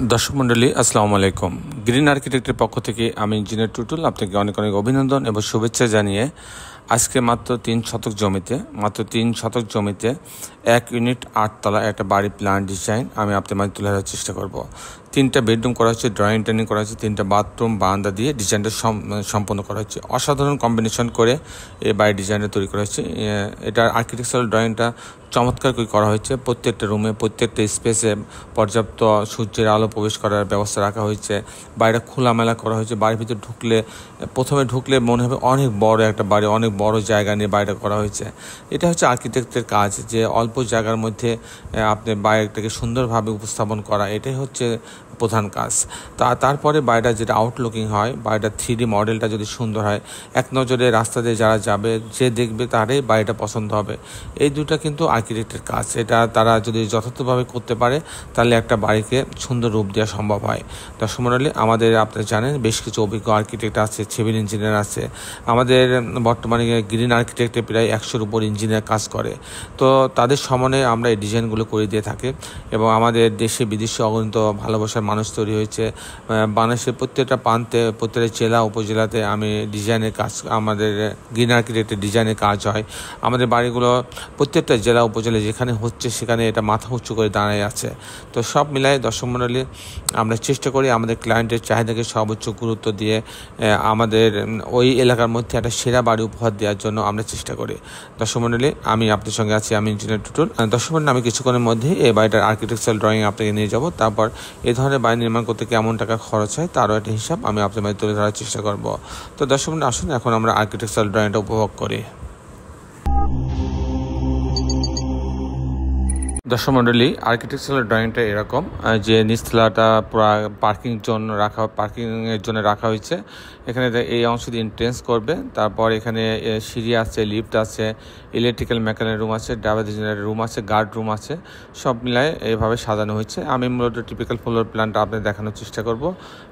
দর্শক মণ্ডলী আসসালামু আলাইকুম। গ্রিন আর্কিটেক্টের পক্ষ থেকে আমি ইঞ্জিনিয়ার টুটুল আপনাকে অনেক অনেক অভিনন্দন এবং শুভেচ্ছা জানিয়ে আজকে মাত্র 3 শতক জমিতে 1 ইউনিট 8 তলা একটা বাড়ি প্ল্যান ডিজাইন আমি আপনার মাঝে তুলে ধরার চেষ্টা করব। 3টা বেডরুম করা হচ্ছে, ড্রয়িং ডাইনিং করা হচ্ছে, 3টা বাথরুম বারান্দা দিয়ে ডিজাইনটা সম্পন্ন করা হচ্ছে। অসাধারণ কম্বিনেশন করে এই বাড়ির ডিজাইনটা তৈরি করা হচ্ছে। এটার আর্কিটেকচারাল ড্রয়িংটা চমৎকার করে করা হয়েছে। প্রত্যেকটা রুমে প্রত্যেকটা স্পেসে পর্যাপ্ত সূর্যের আলো প্রবেশ করার ব্যবস্থা রাখা হয়েছে। বাড়িটা খোলামেলা করা হয়েছে। বাড়ির ভিতরে প্রথমে ঢুকলে মনে হবে অনেক বড় একটা বাড়ি, অনেক বড় জায়গা নিয়ে বাড়িটা করা হয়েছে। এটা হচ্ছে আর্কিটেক্টের কাজ, যে অল্প জায়গার মধ্যে আপনি বাড়িটাকে সুন্দরভাবে উপস্থাপন করা, এটাই হচ্ছে প্রধান কাজ। তারপরে বাড়িটা যেটা আউটলুকিং হয়, বাড়িটা 3D মডেলটা যদি সুন্দর হয়, এক নজরে রাস্তা দিয়ে যারা যাবে, যে দেখবে তারই বাড়িটা পছন্দ হবে। এই দুটা কিন্তু আর্কিটেক্টের কাজ। এটা তারা যদি যথার্থভাবে করতে পারে তাহলে একটা বাড়িকে সুন্দর রূপ দেওয়া সম্ভব হয়। দর্শক মণ্ডলী, আমাদের আপনারা জানেন বেশ কিছু অভিজ্ঞ আর্কিটেক্ট আছে, সিভিল ইঞ্জিনিয়ার আছে। আমাদের বর্তমানে গ্রিন আর্কিটেক্টে প্রায় 100-র উপর ইঞ্জিনিয়ার কাজ করে। তো তাদের সমানে আমরা এই ডিজাইনগুলো করে দিয়ে থাকি এবং আমাদের দেশে বিদেশে অগণিত ভালোবাসার মানুষ তৈরি হয়েছে। বাংলাদেশের প্রত্যেকটা প্রান্তে, প্রত্যেকটা জেলা উপজেলাতে আমি ডিজাইনের কাজ, আমাদের গ্রিন আর্কিটেক্টের ডিজাইনের কাজ হয়। আমাদের বাড়িগুলো প্রত্যেকটা জেলা উপজেলা যেখানে হচ্ছে সেখানে এটা মাথা উঁচু করে দাঁড়ায় আছে। তো সব মিলাই দর্শক মণ্ডলী, আমরা চেষ্টা করি আমাদের ক্লায়েন্টের চাহিদাকে সর্বোচ্চ গুরুত্ব দিয়ে আমাদের ওই এলাকার মধ্যে একটা সেরা বাড়ি উপহার দেওয়ার জন্য আমরা চেষ্টা করি। দর্শক মণ্ডলী, আমি আপনার সঙ্গে আছি, আমি ইঞ্জিনিয়ার টুটুল। দর্শক মণ্ডলী, আমি কিছুক্ষণের মধ্যেই এই বাড়িটার আর্কিটেকচারাল ড্রয়িং আপনাকে নিয়ে যাব। তারপর এই ধরনের বাড়ি নির্মাণ করতে কেমন টাকা খরচ হয় তারও একটা হিসাব আমি আপনার মাঝে তুলে ধরার চেষ্টা করব। তো দর্শক মণ্ডলী, আসুন এখন আমরা আর্কিটেকচারাল ড্রয়িংটা উপভোগ করি। দর্শক মণ্ডলী, আর্কিটেকচারাল ড্রয়িংটা এরকম যে নিচতলাটা পুরো পার্কিংয়ের জন্য রাখা হয়েছে। এখানে এই অংশ দিয়ে এন্ট্রেন্স করবে, তারপর এখানে সিঁড়ি আছে, লিফট আছে, ইলেকট্রিক্যাল মেকানিক রুম আছে, ড্রাইভার ইঞ্জিনিয়ারের রুম আছে, গার্ড রুম আছে, সব মিলায় এইভাবে সাজানো হয়েছে। আমি মূলত টিপিক্যাল ফ্লোর প্ল্যানটা আপনাদের দেখানোর চেষ্টা করব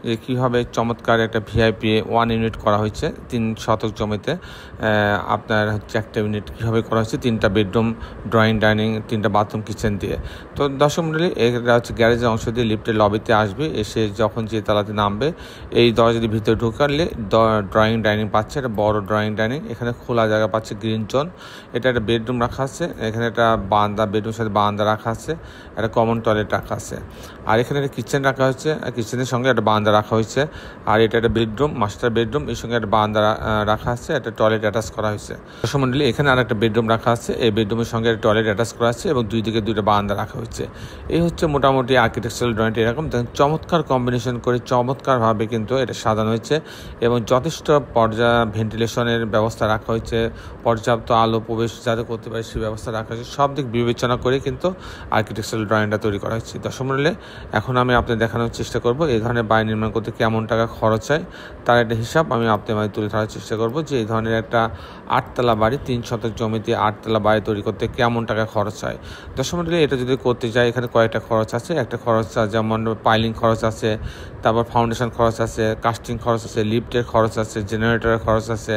যে কীভাবে চমৎকার একটা ভিআইপি 1 ইউনিট করা হয়েছে 3 শতক জমিতে। আপনার হচ্ছে একটা ইউনিট কীভাবে করা হয়েছে, 3টা বেডরুম, ড্রয়িং ডাইনিং, 3টা বাথরুম কিচেন দিয়ে। তো দর্শক মণ্ডলী, এটা হচ্ছে গ্যারেজের অংশ দিয়ে লিফটের লবিতে আসবে, এসে যখন যে তালাতে নামবে এই দরজা দিয়ে ভিতরে ঢুকালে ড্রয়িং ডাইনিং পাচ্ছে, একটা বড় ড্রয়িং ডাইনিং। এখানে খোলা জায়গা পাচ্ছে, গ্রিন জোন। এটা একটা বেডরুম রাখা আছে, এখানে একটা বারান্দা, বেডরুমের সাথে বারান্দা রাখা আছে, একটা কমন টয়লেট রাখা আছে। আর এখানে একটা কিচেন রাখা হয়েছে, কিচেনের সঙ্গে একটা বারান্দা রাখা হয়েছে। আর এটা একটা বেডরুম, মাস্টার বেডরুম, এর সঙ্গে একটা বারান্দা রাখা আছে, একটা টয়লেট অ্যাটাচ করা হয়েছে। দর্শক মণ্ডলী, এখানে আর একটা বেডরুম রাখা আছে, এই বেডরুমের সঙ্গে একটা টয়লেট অ্যাটাচ করা আছে এবং দুই দিকে 2টা বারান্দা রাখা হয়েছে। এই হচ্ছে মোটামুটি আর্কিটেকচারাল ড্রয়িংটা। এরকম চমৎকার কম্বিনেশন করে চমৎকারভাবে কিন্তু এটা সাজানো হয়েছে এবং যথেষ্ট ভেন্টিলেশনের ব্যবস্থা রাখা হয়েছে, পর্যাপ্ত আলো প্রবেশ যাতে করতে পারে সেই ব্যবস্থা রাখা হয়েছে। সব দিক বিবেচনা করে কিন্তু আর্কিটেকচারাল ড্রয়িংটা তৈরি করা হয়েছে। দর্শক মণ্ডলী, এখন আমি আপনাদের দেখানোর চেষ্টা করব এই ধরনের বাড়ি নির্মাণ করতে কেমন টাকা খরচ হয় তার একটা হিসাব আমি আপনাদের মাঝে তুলে ধরার চেষ্টা করব, যে এই ধরনের একটা 8 তলা বাড়ি, 3 শতক জমিতে 8 তলা বাড়ি তৈরি করতে কেমন টাকা খরচ হয়। দর্শক মণ্ডলী, এটা যদি করতে যাই এখানে কয়েকটা খরচ আছে। একটা খরচ যেমন পাইলিং খরচ আছে, তারপর ফাউন্ডেশন খরচ আছে, কাস্টিং খরচ আছে, লিফটের খরচ আছে, জেনারেটরের খরচ আছে,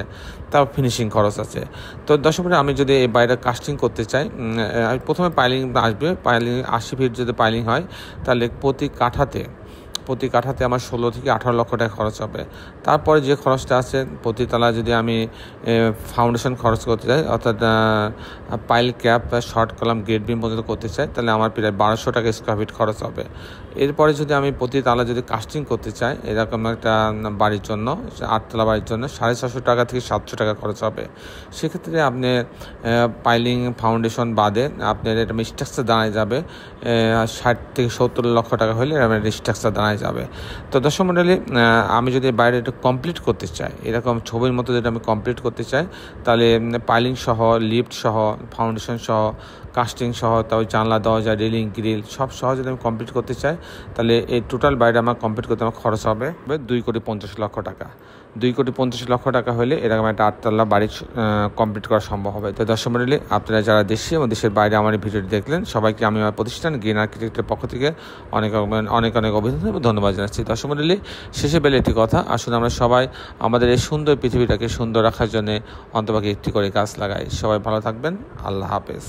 তারপর ফিনিশিং খরচ আছে। তো দর্শক মণ্ডলী, আমি যদি এই বাড়িটা কাস্টিং করতে চাই, আমি প্রথমে পাইলিং আসবে। 80 ফিট যদি পাইলিং হয় তাহলে প্রতি কাঠাতে আমার 16 থেকে 18 লক্ষ টাকা খরচ হবে। তারপরে যে খরচটা আছে প্রতি তলা যদি আমি ফাউন্ডেশন খরচ করতে চাই, অর্থাৎ pile cap, short column, gate beam পর্যন্ত করতে চাই, তাহলে আমার প্রায় 1200 টাকা স্কোয়ার ফিট খরচ হবে। এরপরে যদি আমি প্রতি তলা যদি কাস্টিং করতে চাই এরকম একটা বাড়ির জন্য, 8 তলা বাড়ির জন্য 750 টাকা থেকে 700 টাকা খরচ হবে। সেক্ষেত্রে আপনি পাইলিং ফাউন্ডেশন বাদে আপনার এটা স্ট্রাকচার দাঁড়ায় যাবে 60 থেকে 70 লক্ষ টাকা হলে আমার স্ট্রাকচার দাঁড়ায় যাবে। তো দর্শক মণ্ডলী, আমি যদি বাইরে এটা কমপ্লিট করতে চাই, এরকম ছবির মতো যেটা আমি কমপ্লিট করতে চাই, তাহলে পাইলিং সহ, লিফট সহ, ফাউন্ডেশন সহ, কাস্টিং সহ, তারপর জানলা, দরজা, রেলিং, গ্রিল সব সহ যদি আমি কমপ্লিট করতে চাই তাহলে এই টোটাল বাড়িটা আমার কমপ্লিট করতে আমার খরচ হবে 2,50,00,000 টাকা। 2,50,00,000 টাকা হলে এরকম একটা 8 তলা বাড়ি কমপ্লিট করা সম্ভব হবে। তো দর্শক মণ্ডলী, আপনারা যারা দেশে এবং দেশের বাইরে আমার এই ভিডিওটি দেখলেন সবাইকে আমি আমার প্রতিষ্ঠান গ্রিন আর্কিটেক্টের পক্ষ থেকে অনেক অনেক অভিনন্দন এবং ধন্যবাদ জানাচ্ছি। দর্শক মণ্ডলী, শেষে বেলে একটি কথা, আসুন আমরা সবাই আমাদের এই সুন্দর পৃথিবীটাকে সুন্দর রাখার জন্য অন্তপাকে একটি করে গাছ লাগাই। সবাই ভালো থাকবেন। আল্লাহ হাফেজ।